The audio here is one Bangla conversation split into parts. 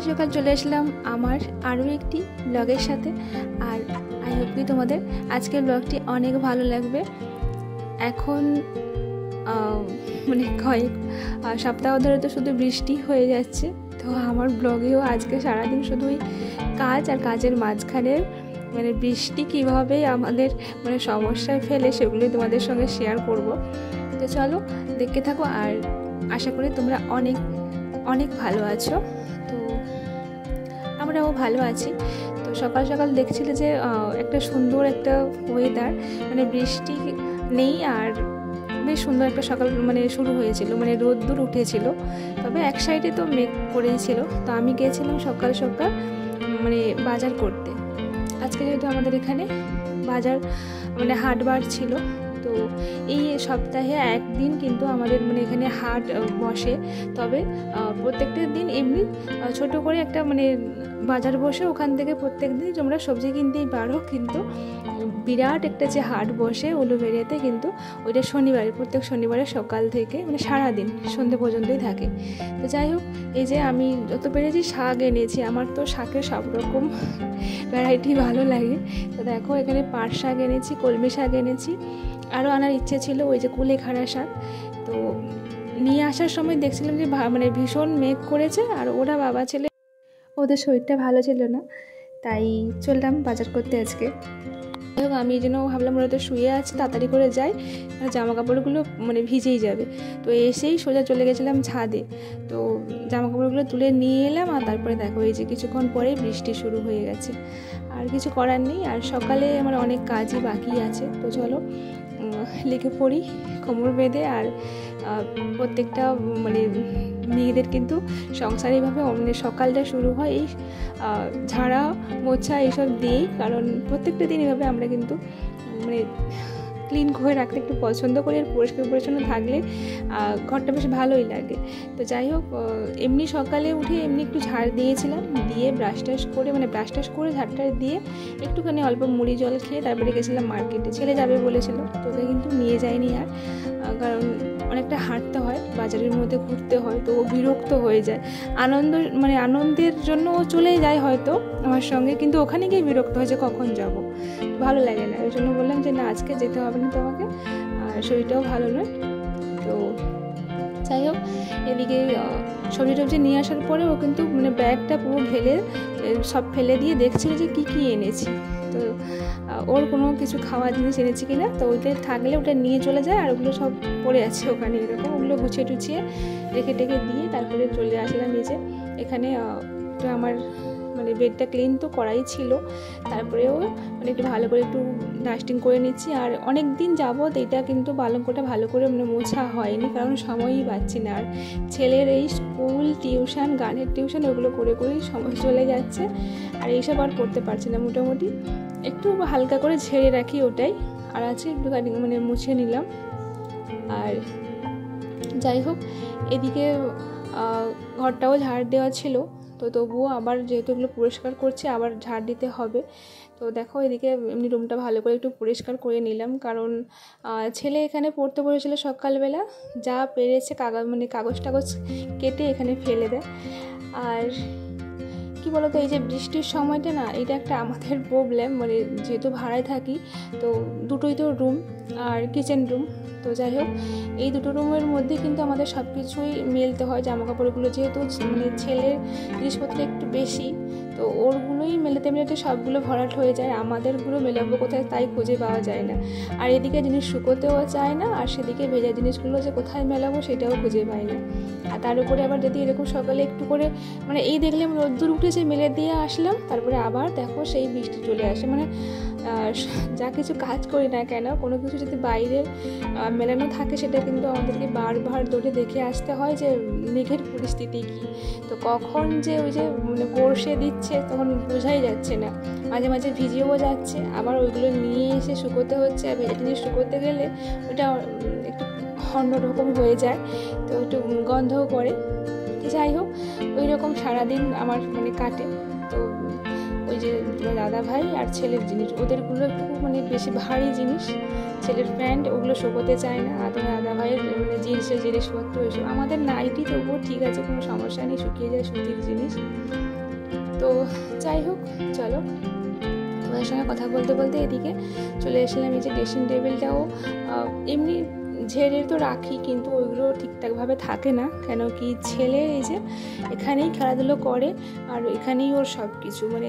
সকাল চলে আসলাম আমার আরও একটি ব্লগের সাথে। আর আই হোপ কি তোমাদের আজকের ব্লগটি অনেক ভালো লাগবে। এখন মানে কয়েক সপ্তাহ ধরে তো শুধু বৃষ্টি হয়ে যাচ্ছে, তো আমার ব্লগেও আজকে সারাদিন শুধুই কাজ আর কাজের মাঝখানে মানে বৃষ্টি কীভাবে আমাদের মানে সমস্যায় ফেলে সেগুলোই তোমাদের সঙ্গে শেয়ার করব। তো চলো দেখতে থাকো, আর আশা করি তোমরা অনেক অনেক ভালো আছো। তো আমরাও ভালো আছি। তো সকাল সকাল দেখছিলে যে একটা সুন্দর একটা ওয়েদার, মানে বৃষ্টি নেই আর বেশ সুন্দর একটা সকাল মানে শুরু হয়েছিল, মানে রোদ্দুর উঠেছিল, তবে এক সাইডে তো মেঘ করেছিল। তো আমি গিয়েছিলাম সকাল সকাল মানে বাজার করতে। আজকে যেহেতু আমাদের এখানে বাজার মানে হাটবার ছিল, তো এই সপ্তাহে একদিন কিন্তু আমাদের মানে এখানে হাট বসে। তবে প্রত্যেকটা দিন এমনি ছোট করে একটা মানে বাজার বসে, ওখান থেকে প্রত্যেক দিন তোমরা সবজি কিনতেই পারো। কিন্তু বিরাট একটা যে হাট বসে উলুবেড়িয়াতে, কিন্তু ওইটা শনিবারে, প্রত্যেক শনিবারে সকাল থেকে মানে সারাদিন সন্ধ্যে পর্যন্তই থাকে। তো যাই হোক, এই যে আমি যত পেরেছি শাক এনেছি, আমার তো শাকের সব রকম ভ্যারাইটি ভালো লাগে। তো দেখো এখানে পাট শাক এনেছি, কলমি শাক এনেছি, আরও আনার ইচ্ছে ছিল ওই যে কুলেখাড়া শাক। তো নিয়ে আসার সময় দেখছিলাম যে মানে ভীষণ মেঘ করেছে, আর ওরা বাবা ছেলে ওদের শরীরটা ভালো ছিল না, তাই চললাম বাজার করতে আজকে। আমি এই জন্য ভাবলাম ওরা তো শুয়ে আছে, তাড়াতাড়ি করে যাই, জামা কাপড়গুলো মানে ভিজেই যাবে। তো এসেই সোজা চলে গেছিলাম ছাদে, তো জামা কাপড়গুলো তুলে নিয়ে এলাম। আর তারপরে দেখো এই যে কিছুক্ষণ পরেই বৃষ্টি শুরু হয়ে গেছে, আর কিছু করার নেই। আর সকালে আমার অনেক কাজই বাকি আছে, তো চলো লেগে পড়ি কোমর বেঁধে। আর প্রত্যেকটা মানে মেয়েদের কিন্তু সংসার এইভাবে মানে সকালটা শুরু হয় এই ঝাড়া মোছা এইসব দিয়েই, কারণ প্রত্যেকটা দিন এভাবে আমরা কিন্তু মানে ক্লিন করে রাখতে একটু পছন্দ করি, আর পরিষ্কার পরিচ্ছন্ন থাকলে ঘরটা বেশ ভালোই লাগে। তো যাই হোক, এমনি সকালে উঠে এমনি একটু ঝাড় দিয়েছিলাম, দিয়ে ব্রাশ টাশ করে ঝাড়টা দিয়ে একটুখানি অল্প মুড়ি জল খেয়ে তারপরে গেছিলাম মার্কেটে। ছেলে যাবে বলেছিল, তোকে কিন্তু নিয়ে যায়নি আর, কারণ অনেকটা হাঁটতে হয়, বাজারের মধ্যে ঘুরতে হয়, তো ও বিরক্ত হয়ে যায়। আনন্দের জন্য ও চলে যায় হয়তো আমার সঙ্গে, কিন্তু ওখানে গিয়ে বিরক্ত হয় যে কখন যাব, ভালো লাগে না। ওই জন্য বললাম যে না, আজকে যেতে হবে না তোমাকে, আর শরীরটাও ভালো নয়। তো যাই হোক, এদিকে সবজি টবজি নিয়ে আসার পরে ও কিন্তু মানে ব্যাগটা পুরো সব ফেলে দিয়ে দেখছিল যে কী এনেছি। তো ওর কোনো কিছু খাওয়ার জিনিস এনেছি কিনা, তো ওইটা থাকলে ওটা নিয়ে চলে যায়, আর ওগুলো সব পড়ে আছে ওখানে এরকম, ওগুলো গুছিয়ে টুছিয়ে রেখে দিয়ে তারপরে চলে আসলাম এই যে এখানে। তো আমার মানে বেডটা ক্লিন তো করাই ছিল, তারপরেও মানে একটু ভালো করে একটু ডাস্টিং করে নিচ্ছি। আর অনেক দিন যাবত এটা কিন্তু পালঙ্কটা ভালো করে মানে মোছা হয়নি, কারণ সময়ই পাচ্ছি না। আর ছেলের এই স্কুল টিউশন, গানের টিউশন, ওগুলো করেই সময় চলে যাচ্ছে, আর এইসব আর করতে পারছি না। মোটামুটি একটু হালকা করে ঝেড়ে রাখি ওটাই, আর আছে একটু মানে মুছে নিলাম। আর যাই হোক, এদিকে ঘরটাও ঝাড় দেওয়া ছিল, তো তবুও আবার যেহেতু এগুলো পরিষ্কার করছি আবার ঝাড় দিতে হবে। তো দেখো এদিকে এমনি রুমটা ভালো করে একটু পরিষ্কার করে নিলাম, কারণ ছেলে এখানে পড়তে বসেছিল সকালবেলা, যা পেরেছে কাগজ টাগজ কেটে এখানে ফেলে দেয়। আর কি বলতো, এই যে বৃষ্টির সময়টা না, এটা একটা আমাদের প্রবলেম, মানে যেহেতু ভাড়ায় থাকি, তো দুটোই তো রুম আর কিচেন রুম। তো যাই হোক, এই দুটো রুমের মধ্যে কিন্তু আমাদের সব কিছুই মেলতে হয়, জামা কাপড়গুলো যেহেতু মানে ছেলের জিনিসপত্র একটু বেশি, তো ওরগুলোই মেলাতে সবগুলো ভরাট হয়ে যায়, আমাদেরগুলো মেলাবো কোথায় তাই খুঁজে পাওয়া যায় না। আর এদিকে জিনিস শুকোতেও চায় না, আর সেদিকে ভেজা জিনিসগুলো যে কোথায় মেলাবো সেটাও খুঁজে পাই না। আর তার উপরে আবার যদি এরকম সকালে একটু করে মানে এই দেখলাম রোদ্দুর উঠেছে, মেলে দিয়ে আসলাম, তারপরে আবার দেখো সেই বৃষ্টি চলে আসে। মানে যা কিছু কাজ করি না কেন, কোনো কিছু যদি বাইরে মেলানো থাকে, সেটা কিন্তু আমাদেরকে বারবার দৌড়ে দেখে আসতে হয় যে মেঘের পরিস্থিতি কী। তো কখন যে ওই যে মানে বর্ষে দিচ্ছে তখন বোঝাই যাচ্ছে না, মাঝে মাঝে ভিজেও যাচ্ছে, আবার ওইগুলো নিয়ে এসে শুকোতে হচ্ছে। আর ভেজা জিনিস শুকোতে গেলে ওইটা একটু অন্যরকম হয়ে যায়, তো একটু গন্ধও করে। যাই হোক, ওই রকম সারাদিন আমার মানে কাটে। তো ওই যে দাদা ভাই আর ছেলের জিনিস, ওদেরগুলো একটু মানে বেশি ভারী জিনিস, ছেলের প্যান্ট ওগুলো শুকোতে চায় না, আর দাদা ভাইয়ের মানে জিনিসপত্র ওইসব। আমাদের নাইটি তবুও ঠিক আছে, কোনো সমস্যা নেই, শুকিয়ে যায়, সুতির জিনিস। যাই হোক, চলো তোমাদের সঙ্গে কথা বলতে বলতে এদিকে চলে এসেছিলাম। এই যে ড্রেসিং টেবিলটাও এমনি ঝেড়ে তো রাখি, কিন্তু ওইগুলো ঠিকঠাকভাবে থাকে না, কেন কি ছেলে এই যে এখানেই খেলাধুলো করে আর এখানেই ওর সব কিছু, মানে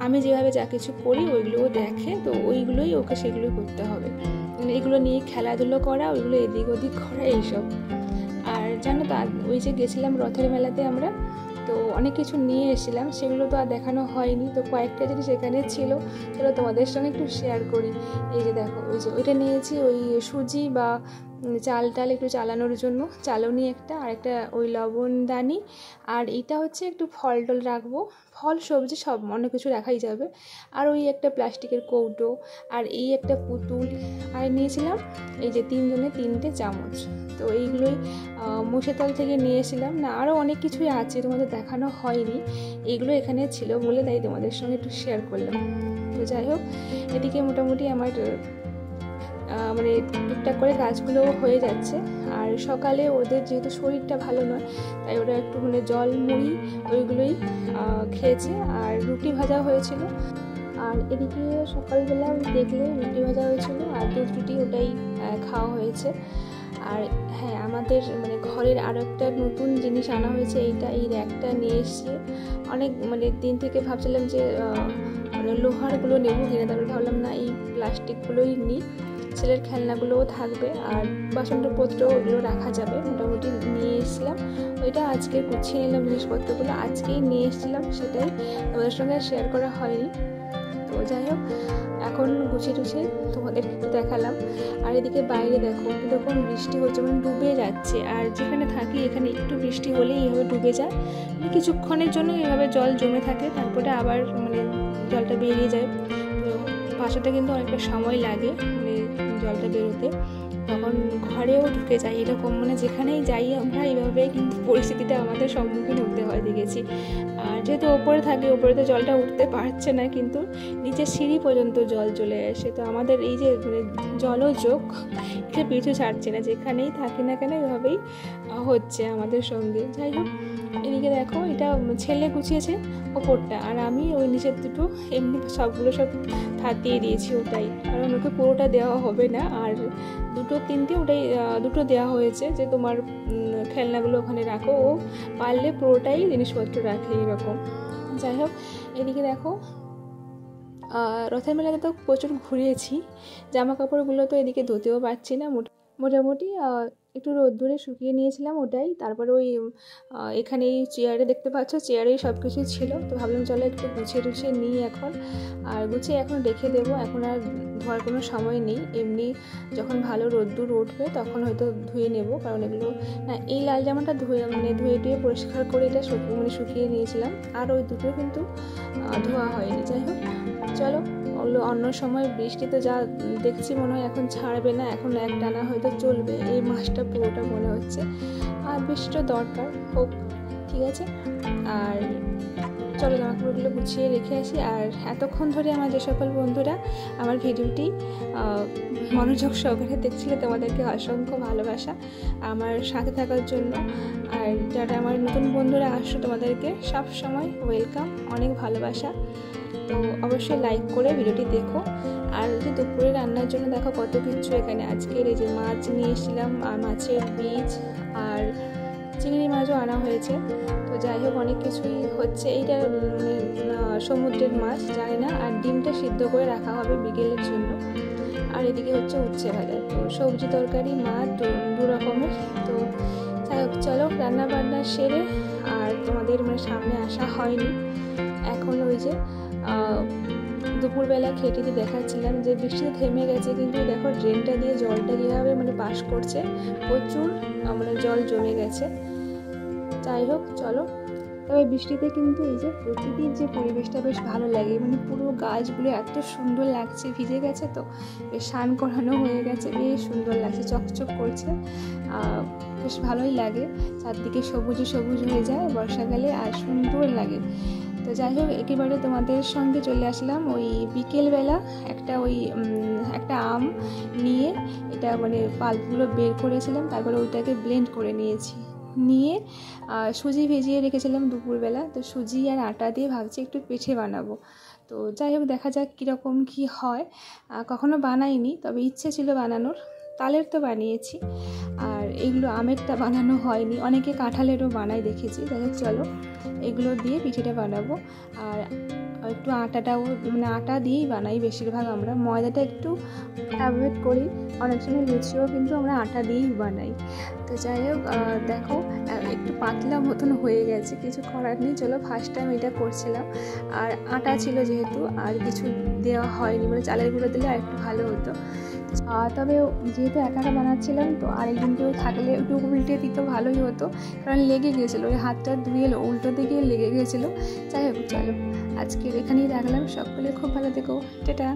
আমি যেভাবে যা কিছু করি ওইগুলোও দেখে, তো ওইগুলোই ওকে সেগুলোই করতে হবে, মানে এগুলো নিয়ে খেলাধুলো করা, ওইগুলো এদিক ওদিক করা এইসব। আর জানো তো ওই যে গেছিলাম রথের মেলাতে আমরা, তো অনেক কিছু নিয়ে এসেছিলাম, সেগুলো তো আর দেখানো হয়নি, তো কয়েকটা জিনিস এখানে ছিল, চলো তোমাদের সঙ্গে একটু শেয়ার করি। এই যে দেখো, ওই যে ওইটা নিয়েছি, ওই সুজি বা চাল টাল একটু চালানোর জন্য চালনি একটা, আর একটা ওই লবণদানি, আর এটা হচ্ছে একটু ফল টল রাখবো, ফল সবজি সব অনেক কিছু রাখাই যাবে, আর ওই একটা প্লাস্টিকের কৌটো, আর এই একটা পুতুল, আর নিয়েছিলাম এই যে 3 জনের 3টে চামচ। তো এইগুলোই মুর্শিদাবাদ থেকে নিয়ে এসেছিলাম, না আরও অনেক কিছুই আছে তোমাদের দেখানো হয়নি, এগুলো এখানে ছিল বলে তাই তোমাদের সঙ্গে একটু শেয়ার করলাম। তো যাই হোক, এদিকে মোটামুটি আমার মানে টুকটাক করে কাজগুলো হয়ে যাচ্ছে। আর সকালে ওদের যেহেতু শরীরটা ভালো নয়, তাই ওরা একটু মানে জল মুড়ি ওইগুলোই খেয়েছে, আর রুটি ভাজা হয়েছিল। আর এদিকে সকালবেলা দেখলে রুটি ভাজা হয়েছিল আর দুধ রুটি, ওটাই খাওয়া হয়েছে। আর হ্যাঁ, আমাদের মানে ঘরের আরও একটা নতুন জিনিস আনা হয়েছে, এই র্যাকটা নিয়ে এসেছি। অনেক মানে দিন থেকে ভাবছিলাম যে মানে লোহারগুলো নেবো কিনে, তারপরে ভাবলাম না, এই প্লাস্টিকগুলোই নিই, ছেলের খেলনাগুলোও থাকবে আর বাসনপত্র ওগুলো রাখা যাবে। মোটামুটি নিয়ে এসেছিলাম, ওইটা আজকে গুছিয়ে নিলাম জিনিসপত্রগুলো, আজকেই নিয়ে এসেছিলাম, সেটাই তোমাদের সঙ্গে শেয়ার করা হয়নি। তো যাই হোক, এখন গুছিয়ে টুছিয়ে তোমাদের একটু দেখালাম। আর এদিকে বাইরে দেখো কীরকম বৃষ্টি হচ্ছে, মানে ডুবে যাচ্ছে, আর যেখানে থাকি এখানে একটু বৃষ্টি হলেই এইভাবে ডুবে যায়, মানে কিছুক্ষণের জন্য এইভাবে জল জমে থাকে, তারপরে আবার মানে জলটা বেরিয়ে যায়। তো বাসাটা কিন্তু অনেকটা সময় লাগে মানে জলটা বেরোতে, তখন ঘরেও ঢুকে যায় এরকম, মানে যেখানেই যাই আমরা এইভাবে কিন্তু পরিস্থিতিটা আমাদের সম্মুখীন হতে হয় দেখেছি। আর যেহেতু ওপরে থাকে, ওপরে তো জলটা উঠতে পারছে না, কিন্তু নিচে সিঁড়ি পর্যন্ত জল চলে আসে। তো আমাদের এই যে মানে জলযোগ, এটা পিছু ছাড়ছে না, যেখানেই থাকি না কেন এভাবেই হচ্ছে আমাদের সঙ্গে। যাই হোক, এদিকে দেখো এটা ছেলে গুছিয়েছে ওপরটা, আর আমি ওই নিচের দুটো এমনি সবগুলো সব থাকিয়ে দিয়েছি ওটাই, কারণ ওকে পুরোটা দেওয়া হবে না, আর 2-3টে ওটাই দুটো দেওয়া হয়েছে যে তোমার খেলনাগুলো ওখানে রাখো, ও পারলে পুরোটাই জিনিসপত্র রাখে এরকম। যাই হোক, এদিকে দেখো রথের মেলাতে তো প্রচুর ঘুরিয়েছি, জামা কাপড়গুলো তো এদিকে ধুতেও পারছি না, মোটামুটি একটু রোদ্দুরে শুকিয়ে নিয়েছিলাম ওটাই। তারপরে ওই এখানে এই চেয়ারে দেখতে পাচ্ছ, চেয়ারেই সব কিছু ছিল, তো ভাবলাম চলো একটু গুছিয়ে টুছিয়ে নিই এখন, আর গুছিয়ে এখন রেখে দেবো, এখন আর ধোয়ার কোনো সময় নেই, এমনি যখন ভালো রোদ্দুর উঠবে তখন হয়তো ধুয়ে নেব, কারণ এগুলো না, এই লাল জামাটা ধুয়ে টুয়ে পরিষ্কার করে এটা শুকিয়ে নিয়েছিলাম, আর ওই দুটো কিন্তু ধোয়া হয়নি। যাই হোক, চলো অন্য সময় বৃষ্টি তো যা দেখছি মনে হয় এখন ছাড়বে না, এখন একটানা হয়তো চলবে এই মাসটা পুরোটা মনে হচ্ছে, আর বৃষ্টিটা দরকার হোক, ঠিক আছে। আর চলো জামাকাপড়গুলো গুছিয়ে রেখে আসি। আর এতক্ষণ ধরে আমার যে সকল বন্ধুরা আমার ভিডিওটি মনোযোগ সহকারে দেখছিলে, তোমাদেরকে অসংখ্য ভালোবাসা আমার সাথে থাকার জন্য। আর যারা আমার নতুন বন্ধুরা আসছো, তোমাদেরকে সব সময় ওয়েলকাম, অনেক ভালোবাসা। তো অবশ্যই লাইক করে ভিডিওটি দেখো। আর যে দুপুরে রান্নার জন্য দেখো কত কিছু এখানে, আজকের এই যে মাছ নিয়ে এসেছিলাম, আর মাছের বীজ আর চিংড়ি মাছও আনা হয়েছে। তো যাই হোক, অনেক কিছুই হচ্ছে, এইটা সমুদ্রের মাছ জানি না, আর ডিমটা সিদ্ধ করে রাখা হবে বিকেলের জন্য। আর এদিকে হচ্ছে উচ্ছে ভাজা, তো সবজি তরকারি মাছ দু রকমের। তো যাই হোক, চলো রান্না বান্না সেরে, আর তোমাদের মানে সামনে আসা হয়নি এখন। ওই যে দুপুরবেলা খেটে দিয়ে দেখাচ্ছিলাম যে বৃষ্টিতে থেমে গেছে, কিন্তু দেখো ড্রেনটা দিয়ে জলটা কীভাবে মানে পাস করছে, প্রচুর মানে জল জমে গেছে। যাই হোক, চলো। তবে বৃষ্টিতে কিন্তু এই যে প্রকৃতির যে পরিবেশটা বেশ ভালো লাগে, মানে পুরো গাছগুলো এত সুন্দর লাগছে, ভিজে গেছে তো বেশ স্নান করানো হয়ে গেছে, বেশ সুন্দর লাগছে, চকচক করছে, বেশ ভালোই লাগে, চারদিকে সবুজে সবুজ হয়ে যায় বর্ষাকালে, আর সুন্দর লাগে। তো যাই হোক, একেবারে তোমাদের সঙ্গে চলে আসলাম ওই বিকেলবেলা, একটা আম নিয়ে এটা মানে পাল্পগুলো বের করেছিলাম, তারপরে ওইটাকে ব্লেন্ড করে নিয়েছি। নিয়ে সুজি ভিজিয়ে রেখেছিলাম দুপুরবেলা, তো সুজি আর আটা দিয়ে ভাবছি একটু পিঠে বানাবো। তো যাই হোক, দেখা যাক কীরকম কী হয়। কখনো বানাইনি, তবে ইচ্ছে ছিল বানানোর। তালের তো বানিয়েছি, আর এগুলো আমেরটা বানানো হয়নি। অনেকে কাঁঠালেরও বানাই দেখেছি। যাই হোক, চলো এগুলো দিয়ে পিঠেটা বানাবো। আর একটু আটাটাও মানে আটা দিয়েই বানাই বেশিরভাগ, আমরা ময়দাটা একটু অ্যাভয়েড করি। অনেক সময় লুচিও কিন্তু আমরা আটা দিয়েই বানাই। তো যাই হোক, দেখো একটু পাতলা মতন হয়ে গেছে, কিছু করার নেই। চলো, ফার্স্ট টাইম এটা করছিলাম, আর আটা ছিল যেহেতু, আর কিছু দেওয়া হয়নি, মানে চালের গুঁড়ো দিলে আর একটু ভালো হতো। তবে যেহেতু একা একা বানাচ্ছিলাম, তো আরেকদিন কেউ থাকলে একটু উল্টে দিত ভালোই হতো, কারণ লেগে গিয়েছিলো, ওই হাতটা ধুয়ে উল্টোতে গিয়ে লেগে গিয়েছিলো। যাই হোক, চলো আজকের এখানেই রাখলাম। সকলে খুব ভালো থেকো, টাটা।